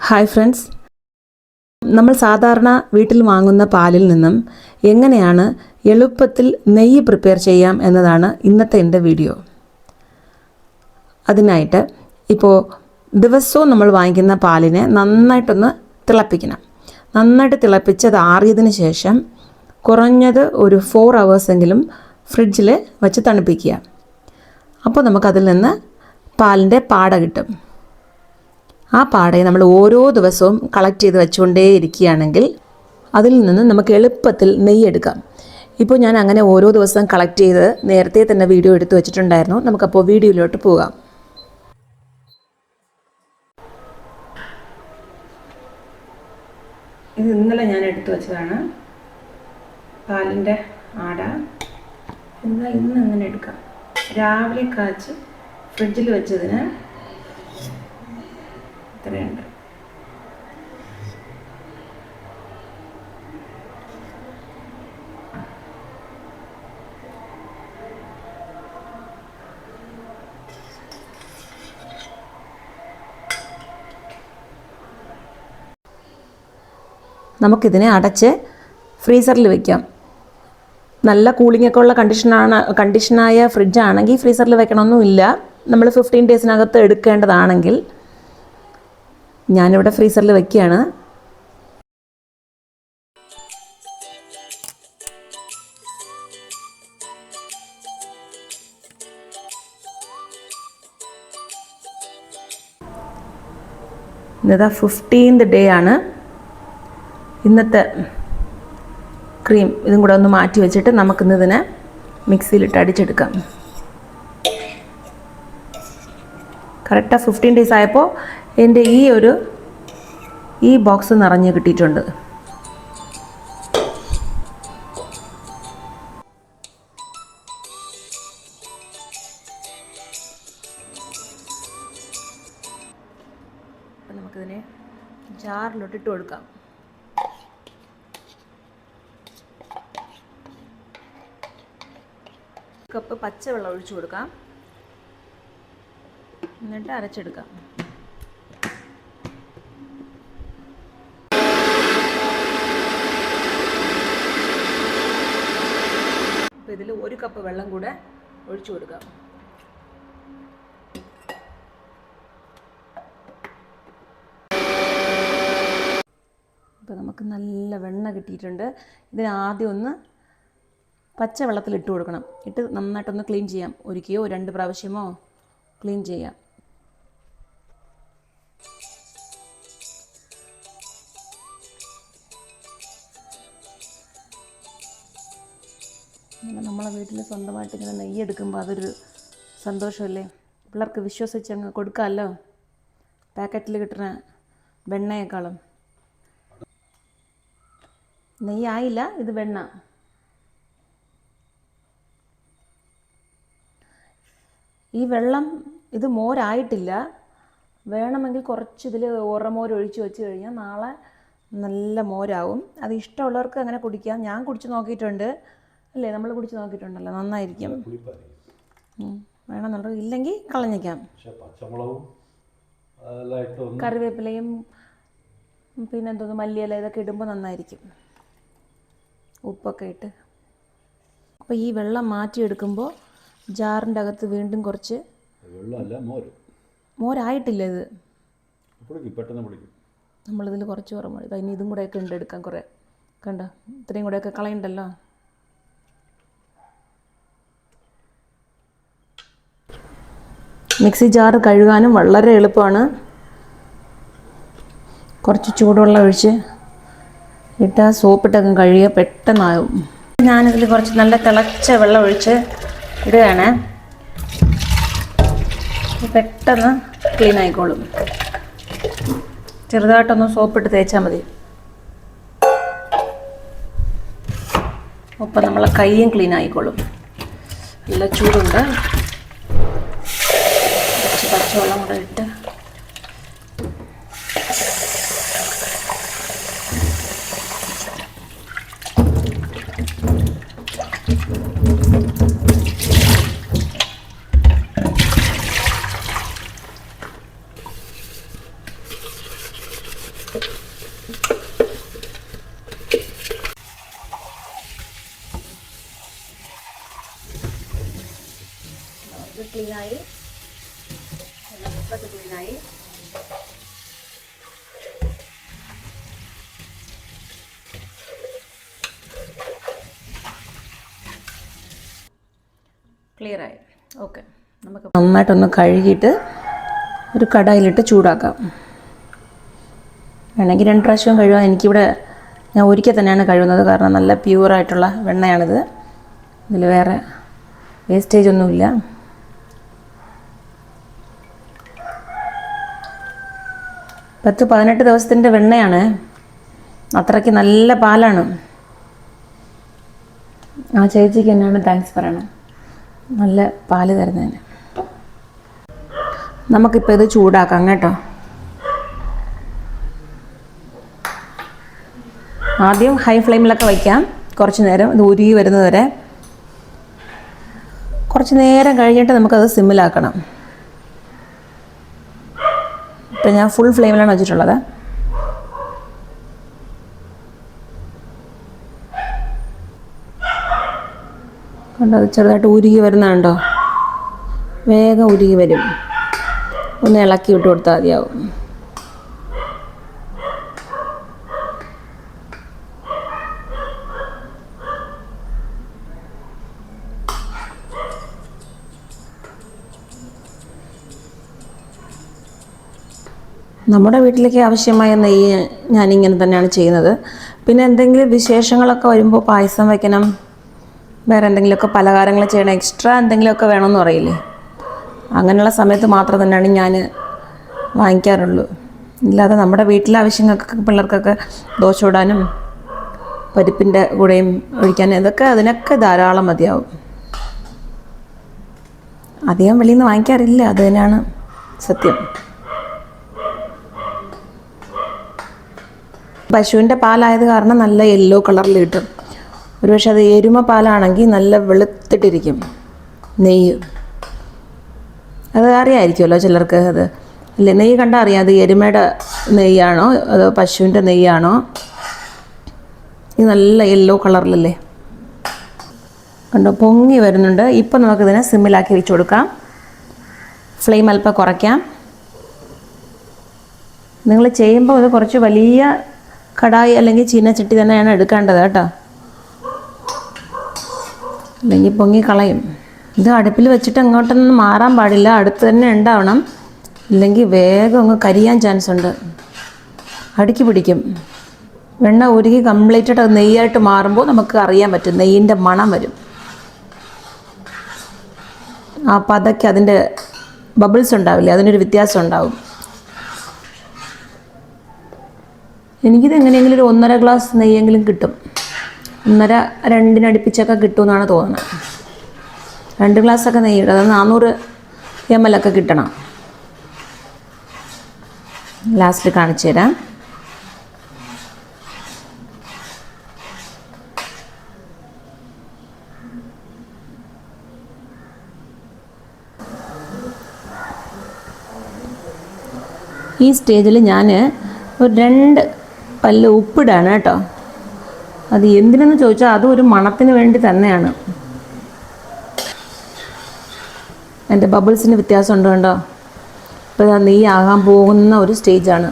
Hi friends, നമ്മൾ സാധാരണ വീട്ടിൽ വാങ്ങുന്ന പാലിൽ നിന്നും എങ്ങനെയാണ് എളുപ്പത്തിൽ നെയ്യ് പ്രിപ്പയർ ചെയ്യാം എന്നതാണ് ഇന്നത്തെ എൻ്റെ വീഡിയോ. അതിനായിട്ട് ഇപ്പോൾ ദിവസവും നമ്മൾ വാങ്ങിക്കുന്ന പാലിനെ നന്നായിട്ടൊന്ന് തിളപ്പിക്കണം. നന്നായിട്ട് തിളപ്പിച്ചത് ആറിയതിന് ശേഷം കുറഞ്ഞത് ഒരു 4 hours എങ്കിലും ഫ്രിഡ്ജിൽ വെച്ച് തണുപ്പിക്കുക. അപ്പോൾ നമുക്കതിൽ നിന്ന് പാലിൻ്റെ പാട കിട്ടും. ആ പാടയെ നമ്മൾ ഓരോ ദിവസവും കളക്ട് ചെയ്ത് വെച്ചുകൊണ്ടേ ഇരിക്കുകയാണെങ്കിൽ അതിൽ നിന്ന് നമുക്ക് എളുപ്പത്തിൽ നെയ്യെടുക്കാം. ഇപ്പോൾ ഞാൻ അങ്ങനെ ഓരോ ദിവസവും കളക്ട് ചെയ്ത് നേരത്തെ തന്നെ വീഡിയോ എടുത്ത് വെച്ചിട്ടുണ്ടായിരുന്നു. നമുക്കപ്പോൾ വീഡിയോയിലോട്ട് പോകാം. ഇത് ഇന്നലെ ഞാൻ എടുത്തു വെച്ചതാണ് പാലിൻ്റെ ആട. എന്നാൽ ഇന്ന് അങ്ങനെ എടുക്കാം. രാവിലെ കാച്ച് ഫ്രിഡ്ജിൽ വെച്ചതിന് ഇത്രയുണ്ട്. നമുക്കിതിനെ അടച്ച് ഫ്രീസറിൽ വയ്ക്കാം. നല്ല കൂളിംഗൊക്കെ ഉള്ള കണ്ടീഷനായ ഫ്രിഡ്ജാണെങ്കിൽ ഫ്രീസറിൽ വെക്കണമെന്നില്ല. നമ്മൾ 15 daysനകത്ത് എടുക്കേണ്ടതാണെങ്കിൽ ഞാനിവിടെ ഫ്രീസറിൽ വയ്ക്കുകയാണ്. ഇന്നത്തെ 15th day ആണ്. ഇന്നത്തെ ക്രീം ഇതും കൂടെ ഒന്ന് മാറ്റി വെച്ചിട്ട് നമുക്കിന്നതിനെ മിക്സിയിലിട്ട് അടിച്ചെടുക്കാം. കറക്റ്റാ 15 days ആയപ്പോൾ എൻ്റെ ഈ ബോക്സ് നിറഞ്ഞ് കിട്ടിയിട്ടുണ്ട്. അപ്പം നമുക്കിതിനെ ജാറിലോട്ടിട്ട് കൊടുക്കാം. കപ്പ് പച്ചവെള്ളം ഒഴിച്ചു കൊടുക്കാം. എന്നിട്ട് അരച്ചെടുക്കാം. അപ്പോൾ ഇതിൽ 1 കപ്പ് വെള്ളം കൂടെ ഒഴിച്ചു കൊടുക്കാം. അപ്പോൾ നമുക്ക് നല്ല വെണ്ണ കിട്ടിയിട്ടുണ്ട്. ഇതിന് ആദ്യം ഒന്ന് പച്ചവെള്ളത്തിൽ ഇട്ട് കൊടുക്കണം. ഇട്ട് നന്നായിട്ടൊന്ന് ക്ലീൻ ചെയ്യാം. ഒരിക്കയോ 2 പ്രാവശ്യമോ ക്ലീൻ ചെയ്യാം. ഇങ്ങനെ നമ്മളെ വീട്ടിൽ സ്വന്തമായിട്ട് ഇങ്ങനെ നെയ്യെടുക്കുമ്പോൾ അതൊരു സന്തോഷമല്ലേ. പിള്ളേർക്ക് വിശ്വസിച്ച് അങ്ങ് കൊടുക്കാമല്ലോ, പാക്കറ്റിൽ കിട്ടുന്ന വെണ്ണയേക്കാളും. നെയ്യായില്ല, ഇത് വെണ്ണ. ഈ വെള്ളം ഇത് മോരായിട്ടില്ല. വേണമെങ്കിൽ കുറച്ച് ഇതിൽ ഉറമോര് ഒഴിച്ച് വെച്ച് കഴിഞ്ഞാൽ നാളെ നല്ല മോരാവും. അത് ഇഷ്ടമുള്ളവർക്ക് അങ്ങനെ കുടിക്കാം. ഞാൻ കുടിച്ച് നോക്കിയിട്ടുണ്ട്. അല്ലേ, നമ്മൾ കുടിച്ച് നോക്കിയിട്ടുണ്ടല്ലോ, നന്നായിരിക്കും. വേണമെന്നുള്ളത് ഇല്ലെങ്കിൽ കളഞ്ഞേക്കാം. കറിവേപ്പിലയും പിന്നെ എന്തോന്ന് മല്ലിയില ഇതൊക്കെ ഇടുമ്പോൾ നന്നായിരിക്കും, ഉപ്പൊക്കെ ഇട്ട്. അപ്പോൾ ഈ വെള്ളം മാറ്റിയെടുക്കുമ്പോൾ ജാറിൻ്റെ അകത്ത് വീണ്ടും കുറച്ച് മോരായിട്ടില്ല. ഇത് നമ്മളിതിൽ കുറച്ച് കുറവ് ഇനി ഇതും കൂടെയൊക്കെ ഉണ്ട് എടുക്കാൻ. കുറേ കണ്ടോ, ഇത്രയും കൂടെയൊക്കെ കളയണ്ടല്ലോ. മിക്സി ജാർ കഴുകാനും വളരെ എളുപ്പമാണ്. കുറച്ച് ചൂടുവെള്ളം ഒഴിച്ച് ഇട്ടാൽ സോപ്പിട്ടൊക്കെ കഴുകിയാൽ പെട്ടെന്നാകും. ഞാനിതിൽ കുറച്ച് നല്ല തിളച്ച വെള്ളം ഒഴിച്ച് ഇടുകയാണ്. പെട്ടെന്ന് ക്ലീൻ ആയിക്കോളും. ചെറുതായിട്ടൊന്ന് സോപ്പിട്ട് തേച്ചാൽ മതി. ഒപ്പം നമ്മളെ കൈയും ക്ലീൻ ആയിക്കോളും. നല്ല ചൂടുണ്ട്. കുറച്ച് പച്ചവെള്ളം കൂടെ ഇട്ട് ക്ലീനായി, ക്ലീനായി. ക്ലിയറായി. ഓക്കെ, നമുക്ക് നന്നായിട്ടൊന്ന് കഴുകിയിട്ട് ഒരു കടായിലിട്ട് ചൂടാക്കാം. വേണമെങ്കിൽ 2 പ്രാവശ്യം കഴുകാം. എനിക്കിവിടെ ഞാൻ ഒരിക്കൽ തന്നെയാണ് കഴുകുന്നത്, കാരണം നല്ല പ്യൂറായിട്ടുള്ള വെണ്ണയാണിത്. ഇതിൽ വേറെ വേസ്റ്റേജ് ഒന്നുമില്ല. പത്ത് 18 ദിവസത്തിൻ്റെ വെണ്ണയാണ്. അത്രയ്ക്ക് നല്ല പാലാണ്. ആ ചേച്ചിക്ക് എന്നാണ് താങ്ക്സ് പറയണം, നല്ല പാല് തരുന്നതിന്. നമുക്കിപ്പോൾ ഇത് ചൂടാക്കാം കേട്ടോ. ആദ്യം ഹൈ ഫ്ലെയിമിലൊക്കെ വയ്ക്കാം, കുറച്ച് നേരം ഇത് ഉരുകി വരുന്നത് വരെ. കുറച്ച് നേരം കഴിഞ്ഞിട്ട് നമുക്കത് സിമ്മിലാക്കണം. ഇപ്പം ഞാൻ ഫുൾ ഫ്ലെയിമിലാണ് വെച്ചിട്ടുള്ളത്. കണ്ടോ, അത് ചെറുതായിട്ട് ഉരുകി വരുന്നുണ്ടോ? വേഗം ഉരുകി വരും. ഒന്ന് ഇളക്കി വിട്ട് കൊടുത്താൽ മതിയാവും. നമ്മുടെ വീട്ടിലേക്ക് ആവശ്യമായ നെയ്യ് ഞാനിങ്ങനെ തന്നെയാണ് ചെയ്യുന്നത്. പിന്നെ എന്തെങ്കിലും വിശേഷങ്ങളൊക്കെ വരുമ്പോൾ പായസം വയ്ക്കണം, വേറെ എന്തെങ്കിലുമൊക്കെ പലഹാരങ്ങൾ ചെയ്യണം, എക്സ്ട്രാ എന്തെങ്കിലുമൊക്കെ വേണമെന്ന് പറയില്ലേ, അങ്ങനെയുള്ള സമയത്ത് മാത്രം തന്നെയാണ് ഞാൻ വാങ്ങിക്കാറുള്ളൂ. ഇല്ലാതെ നമ്മുടെ വീട്ടിലെ ആവശ്യങ്ങൾക്കൊക്കെ പിള്ളേർക്കൊക്കെ ദോശ ചുടാനും പരിപ്പിൻ്റെ കൂടെയും ഒഴിക്കാനും അതിനൊക്കെ ധാരാളം മതിയാവും. അധികം വെളിയിൽ നിന്ന് വാങ്ങിക്കാറില്ല, അത് തന്നെയാണ് സത്യം. പശുവിൻ്റെ പാലായത് കാരണം നല്ല യെല്ലോ കളറിൽ കിട്ടും. ഒരുപക്ഷെ അത് എരുമ പാലാണെങ്കിൽ നല്ല വെളുത്തിട്ടിരിക്കും നെയ്യ്. അത് അറിയാമായിരിക്കുമല്ലോ ചിലർക്ക്. അത് ഇല്ല, നെയ്യ് കണ്ടാൽ അറിയാം അത് എരുമയുടെ നെയ്യാണോ അതോ പശുവിൻ്റെ നെയ്യാണോ. ഇത് നല്ല യെല്ലോ കളറിലല്ലേ. കണ്ടോ, പൊങ്ങി വരുന്നുണ്ട്. ഇപ്പം നമുക്കിതിനെ സിമ്മിലാക്കി വെച്ച് കൊടുക്കാം. ഫ്ലെയിം അല്പം കുറയ്ക്കാം. നിങ്ങൾ ചെയ്യുമ്പോൾ ഇത് കുറച്ച് വലിയ കടായി അല്ലെങ്കിൽ ചീനച്ചട്ടി തന്നെയാണ് എടുക്കേണ്ടത് കേട്ടോ, അല്ലെങ്കിൽ പൊങ്ങി കളയും. ഇത് അടുപ്പിൽ വെച്ചിട്ട് അങ്ങോട്ടൊന്നും മാറാൻ പാടില്ല, അടുത്ത് തന്നെ ഉണ്ടാവണം. ഇല്ലെങ്കിൽ വേഗം അങ്ങ് കരിയാൻ ചാൻസ് ഉണ്ട്, അടുക്കി പിടിക്കും. വെണ്ണ ഉരുകി കംപ്ലീറ്റായിട്ട് അത് നെയ്യായിട്ട് മാറുമ്പോൾ നമുക്ക് അറിയാൻ പറ്റും, നെയ്യിൻ്റെ മണം വരും. ആ പതയ്ക്ക് അതിൻ്റെ ബബിൾസ് ഉണ്ടാവില്ലേ, അതിനൊരു വ്യത്യാസം ഉണ്ടാവും. എനിക്കിത് എങ്ങനെയെങ്കിലും ഒരു 1.5 ഗ്ലാസ് നെയ്യെങ്കിലും കിട്ടും. 1.5-2 അടുപ്പിച്ചൊക്കെ കിട്ടുമെന്നാണ് തോന്നുന്നത്. 2 ഗ്ലാസ്സൊക്കെ നെയ്യ് ഇടും, അത് 400 ml ഒക്കെ കിട്ടണം. ലാസ്റ്റിൽ കാണിച്ചു തരാം. ഈ സ്റ്റേജിൽ ഞാൻ ഒരു 2 പല്ല് ഉപ്പിടാണ് കേട്ടോ. അത് എന്തിനെന്ന് ചോദിച്ചാൽ അതും ഒരു മണത്തിന് വേണ്ടി തന്നെയാണ്. എൻ്റെ ബബിൾസിന് വ്യത്യാസം ഉണ്ട് കണ്ടോ. ഇപ്പോൾ നെയ്യ് ആകാൻ പോകുന്ന ഒരു സ്റ്റേജാണ്.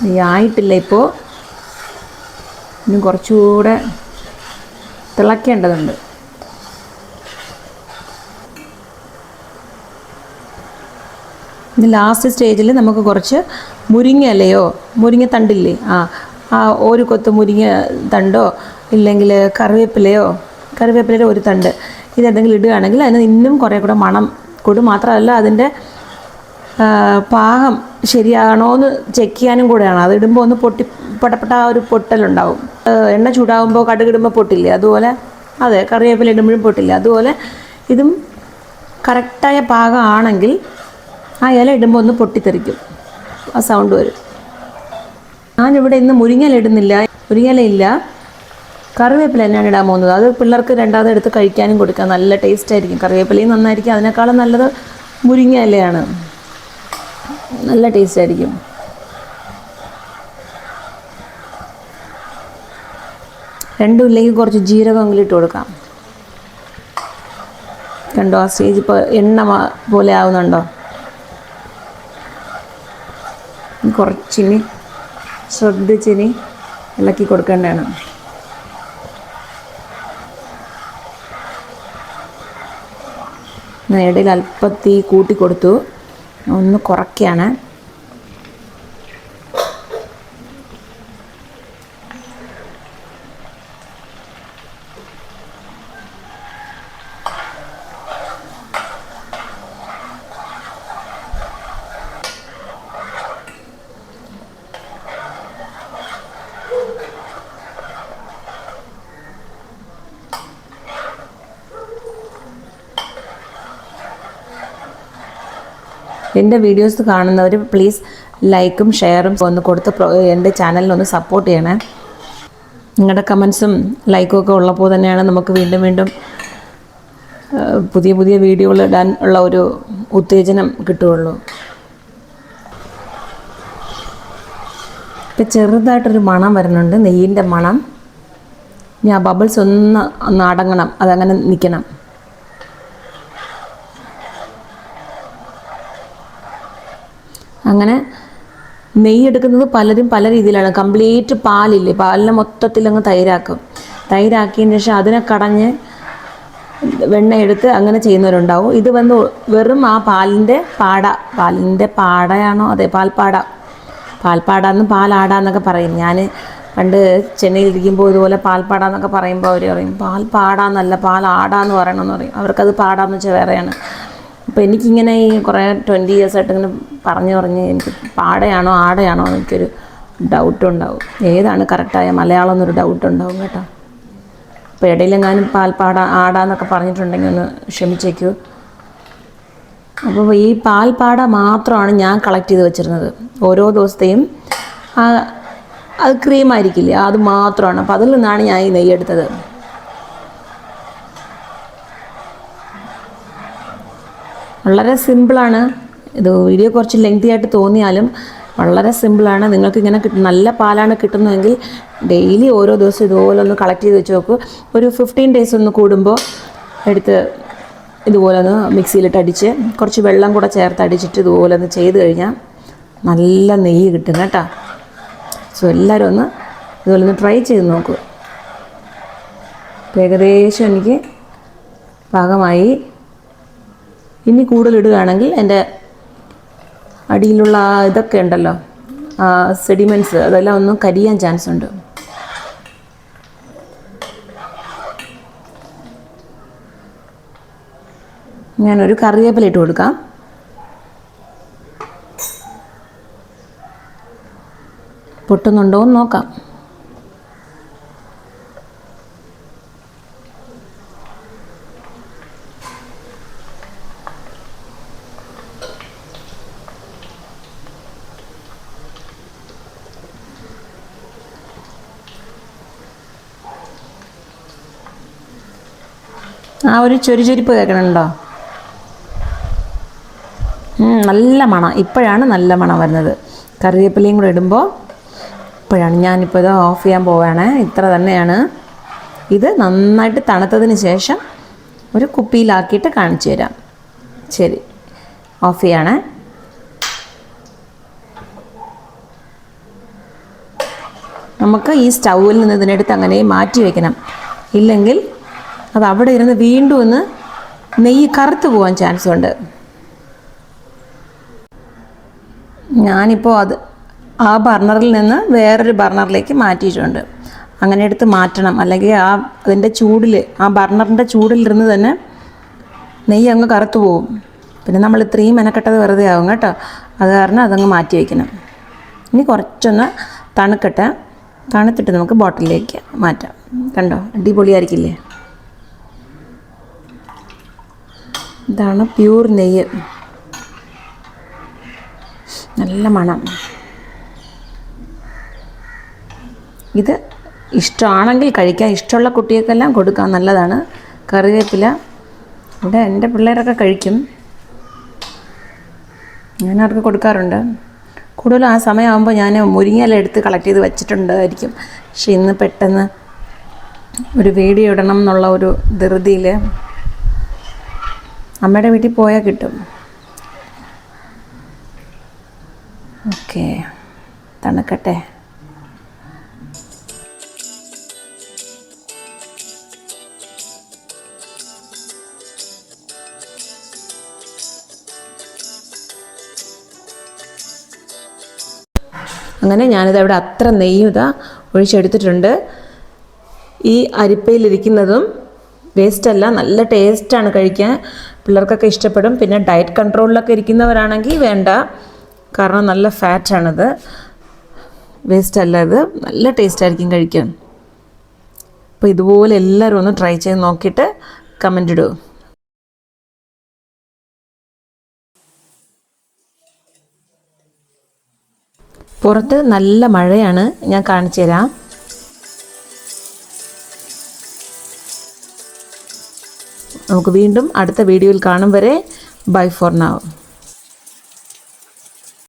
നെയ്യായിട്ടില്ല ഇപ്പോൾ, ഇനി കുറച്ചുകൂടെ തിളക്കേണ്ടതുണ്ട്. ഇനി ലാസ്റ്റ് സ്റ്റേജിൽ നമുക്ക് കുറച്ച് മുരിങ്ങ ഇലയോ മുരിങ്ങ തണ്ടില്ലേ, ഒരു കൊത്ത് മുരിങ്ങ തണ്ടോ ഇല്ലെങ്കിൽ കറിവേപ്പിലയുടെ ഒരു തണ്ട് ഇതെന്തെങ്കിലും ഇടുകയാണെങ്കിൽ അതിന് ഇന്നും കുറേ കൂടെ മണം കൂടും. മാത്രമല്ല അതിൻ്റെ പാകം ശരിയാണോ എന്ന് ചെക്ക് ചെയ്യാനും കൂടെയാണ്. അത് ഇടുമ്പോൾ ഒന്ന് പടപ്പെട്ട ആ ഒരു പൊട്ടലുണ്ടാവും. എണ്ണ ചൂടാകുമ്പോൾ കടുകിടുമ്പോൾ പൊട്ടില്ലേ, അതുപോലെ അതെ കറിവേപ്പില ഇടുമ്പോഴും പൊട്ടില്ല. അതുപോലെ ഇതും കറക്റ്റായ പാകം ആണെങ്കിൽ ആ ഇല ഇടുമ്പോൾ ഒന്ന് പൊട്ടിത്തെറിക്കും, ആ സൗണ്ട് വരും. ഞാനിവിടെ ഇന്ന് മുരിങ്ങയില ഇടുന്നില്ല, മുരിങ്ങയില ഇല്ല, കറിവേപ്പില തന്നെയാണ് ഇടാൻ പോകുന്നത്. അത് പിള്ളേർക്ക് രണ്ടാമത് എടുത്ത് കഴിക്കാനും കൊടുക്കാം, നല്ല ടേസ്റ്റ് ആയിരിക്കും. കറിവേപ്പിലയും നന്നായിരിക്കും, അതിനേക്കാളും നല്ലത് മുരിങ്ങയിലയാണ്. നല്ല ടേസ്റ്റ് ആയിരിക്കും. രണ്ടും ഇല്ലെങ്കിൽ കുറച്ച് ജീരകമെങ്കിലും ഇട്ട് കൊടുക്കാം. കണ്ടോ ആ സ്റ്റേജ് ഇപ്പോൾ എണ്ണ പോലെ ആവുന്നുണ്ടോ? കുറച്ചിനി ശ്രദ്ധിച്ചിനി ഇളക്കി കൊടുക്കേണ്ടതാണ്. ഇടയിൽ അല്പം തീ കൂട്ടി കൊടുത്തു, ഒന്ന് കുറയ്ക്കുകയാണ്. എൻ്റെ വീഡിയോസ് കാണുന്നവർ പ്ലീസ് ലൈക്കും ഷെയറും ഒന്ന് കൊടുത്ത് എൻ്റെ ചാനലിനൊന്ന് സപ്പോർട്ട് ചെയ്യണേ. നിങ്ങളുടെ കമൻസും ലൈക്കും ഒക്കെ ഉള്ളപ്പോൾ തന്നെയാണ് നമുക്ക് വീണ്ടും വീണ്ടും പുതിയ പുതിയ വീഡിയോകൾ ഇടാൻ ഉള്ള ഒരു ഉത്തേജനം കിട്ടുകയുള്ളൂ. ഇപ്പം ചെറുതായിട്ടൊരു മണം വരുന്നുണ്ട്, നെയ്യിൻ്റെ മണം. ഞാൻ ബബിൾസ് ഒന്ന് അടങ്ങണം, അതങ്ങനെ നിൽക്കണം. അങ്ങനെ നെയ്യ് എടുക്കുന്നത് പലരും പല രീതിയിലാണ്. കംപ്ലീറ്റ് പാലില്ലേ, പാലിനെ മൊത്തത്തിൽ അങ്ങ് തൈരാക്കും. തൈരാക്കിയതിന് ശേഷം അതിനെ കടഞ്ഞ് വെണ്ണ എടുത്ത് അങ്ങനെ ചെയ്യുന്നവരുണ്ടാവും. ഇത് വന്ന് വെറും ആ പാലിൻ്റെ പാടയാണോ? അതെ, പാൽപ്പാടാന്ന് പാലാടാന്നൊക്കെ പറയും. ഞാൻ പണ്ട് ചെന്നൈയിലിരിക്കുമ്പോൾ ഇതുപോലെ പാൽപ്പാടാന്നൊക്കെ പറയുമ്പോൾ അവർ പറയും പാൽപ്പാടാന്നല്ല പാലാടാന്ന് പറയണമെന്ന് പറയും. അവർക്കത് പാടാന്ന് വെച്ചാൽ വേറെയാണ്. അപ്പോൾ എനിക്കിങ്ങനെ ഈ കുറേ 20 years ആയിട്ട് ഇങ്ങനെ പറഞ്ഞ് എനിക്ക് പാടയാണോ ആടയാണോ എനിക്കൊരു ഡൗട്ടുണ്ടാവും. ഏതാണ് കറക്റ്റായ മലയാളം എന്നൊരു ഡൗട്ടുണ്ടാവും കേട്ടോ. അപ്പോൾ ഇടയിലെങ്ങാനും പാൽപ്പാട ആടാന്നൊക്കെ പറഞ്ഞിട്ടുണ്ടെങ്കിൽ ഒന്ന് ക്ഷമിച്ചേക്കൂ. അപ്പോൾ ഈ പാൽപ്പാട മാത്രമാണ് ഞാൻ കളക്ട് ചെയ്ത് വെച്ചിരുന്നത്. ഓരോ ദിവസത്തെയും അത് ക്രീമായിരിക്കില്ലേ, അത് മാത്രമാണ്. അപ്പോൾ അതിൽ നിന്നാണ് ഞാൻ ഈ നെയ്യെടുത്തത്. വളരെ സിമ്പിളാണ്. ഇത് വീഡിയോ കുറച്ച് ലെങ്തി ആയിട്ട് തോന്നിയാലും വളരെ സിമ്പിളാണ്. നിങ്ങൾക്ക് ഇങ്ങനെ നല്ല പാലാണ് കിട്ടുന്നതെങ്കിൽ ഡെയിലി ഓരോ ദിവസം ഇതുപോലെ ഒന്ന് കളക്ട് ചെയ്ത് വെച്ച് നോക്കൂ. ഒരു 15 days ഒന്ന് കൂടുമ്പോൾ എടുത്ത് ഇതുപോലെ ഒന്ന് മിക്സിയിലിട്ട് അടിച്ച് കുറച്ച് വെള്ളം കൂടെ ചേർത്ത് അടിച്ചിട്ട് ഇതുപോലെ ഒന്ന് ചെയ്ത് കഴിഞ്ഞാൽ നല്ല നെയ്യ് കിട്ടും കേട്ടോ. സോ എല്ലാവരും ഒന്ന് ഇതുപോലെ ഒന്ന് ട്രൈ ചെയ്ത് നോക്കൂ. ഏകദേശം എനിക്ക് പാകമായി. ഇനി കൂടുതലിടുകയാണെങ്കിൽ എൻ്റെ അടിയിലുള്ള ഇതൊക്കെ ഉണ്ടല്ലോ, സെഡിമെൻറ്റ്സ്, അതെല്ലാം ഒന്നും കരിയാൻ ചാൻസ് ഉണ്ട്. ഞാനൊരു കറിവേപ്പില ഇട്ട് കൊടുക്കാം. പൊട്ടുന്നുണ്ടോ എന്ന് നോക്കാം. ആ ഒരു ചൊരിച്ചൊരിപ്പ് കേൾക്കണുണ്ടോ? നല്ല മണം. ഇപ്പോഴാണ് നല്ല മണം വരുന്നത്. കറിവേപ്പിലയും കൂടെ ഇടുമ്പോൾ ഇപ്പോഴാണ്. ഞാനിപ്പോൾ ഇത് ഓഫ് ചെയ്യാൻ പോവുകയാണ്. ഇത്ര തന്നെയാണ്. ഇത് നന്നായിട്ട് തണുത്തതിന് ശേഷം ഒരു കുപ്പിയിലാക്കിയിട്ട് കാണിച്ചു തരാം. ശരി, ഓഫ് ചെയ്യണേ. നമുക്ക് ഈ സ്റ്റൗവിൽ നിന്ന് ഇതിനെടുത്ത് അങ്ങനെ മാറ്റി വയ്ക്കണം. ഇല്ലെങ്കിൽ അത് അവിടെ ഇരുന്ന് വീണ്ടും ഒന്ന് നെയ്യ് കറുത്ത് പോകാൻ ചാൻസ് ഉണ്ട്. ഞാനിപ്പോൾ ആ ബർണറിൽ നിന്ന് വേറൊരു ബർണറിലേക്ക് മാറ്റിയിട്ടുണ്ട്. അങ്ങനെ എടുത്ത് മാറ്റണം. അല്ലെങ്കിൽ അതിൻ്റെ ചൂടിൽ, ആ ബർണറിൻ്റെ ചൂടിലിരുന്ന് തന്നെ നെയ്യ് അങ്ങ് കറുത്ത് പോകും. പിന്നെ നമ്മൾ ഇത്രയും മെനക്കെട്ടത് വെറുതെ ആവും കേട്ടോ. അത് കാരണം അതങ്ങ് മാറ്റി വയ്ക്കണം. ഇനി കുറച്ചൊന്ന് തണുക്കട്ടെ. തണുത്തിട്ട് നമുക്ക് ബോട്ടിലേക്ക് മാറ്റാം. കണ്ടോ, അടിപൊളിയായിരിക്കില്ലേ? ഇതാണ് പ്യൂർ നെയ്യ്. നല്ല മണം. ഇത് ഇഷ്ടമാണെങ്കിൽ കഴിക്കാം. ഇഷ്ടമുള്ള കുട്ടികൾക്കെല്ലാം കൊടുക്കാം, നല്ലതാണ്. കറിവേപ്പില ഇവിടെ എൻ്റെ പിള്ളേരൊക്കെ കഴിക്കും. ഞാൻ അവർക്ക് കൊടുക്കാറുണ്ട്. കൂടുതലും ആ സമയമാകുമ്പോൾ ഞാൻ മുരിങ്ങയില എടുത്ത് കളക്ട് ചെയ്ത് വെച്ചിട്ടുണ്ടായിരിക്കും. പക്ഷെ ഇന്ന് പെട്ടെന്ന് ഒരു വീഡിയോ ഇടണം എന്നുള്ള ഒരു ധൃതിയിൽ അമ്മയുടെ വീട്ടിൽ പോയാൽ കിട്ടും. ഓക്കെ, തണുക്കട്ടെ. അങ്ങനെ ഞാനിത് അവിടെ അത്ര നെയ്യും ഇതാ ഒഴിച്ചെടുത്തിട്ടുണ്ട്. ഈ അരിപ്പയിലിരിക്കുന്നതും വേസ്റ്റല്ല, നല്ല ടേസ്റ്റാണ് കഴിക്കാൻ. പിള്ളേർക്കൊക്കെ ഇഷ്ടപ്പെടും. പിന്നെ ഡയറ്റ് കൺട്രോളിലൊക്കെ ഇരിക്കുന്നവരാണെങ്കിൽ വേണ്ട, കാരണം നല്ല ഫാറ്റാണിത്. വേസ്റ്റല്ല, ഇത് നല്ല ടേസ്റ്റായിരിക്കും കഴിക്കാൻ. അപ്പോൾ ഇതുപോലെ എല്ലാവരും ഒന്ന് ട്രൈ ചെയ്ത് നോക്കിയിട്ട് കമൻ്റ് ഇടൂ. പുറത്ത് നല്ല മഴയാണ്, ഞാൻ കാണിച്ചു തരാം. നമുക്ക് വീണ്ടും അടുത്ത വീഡിയോയിൽ കാണും വരെ ബൈ ഫോർ നൗ.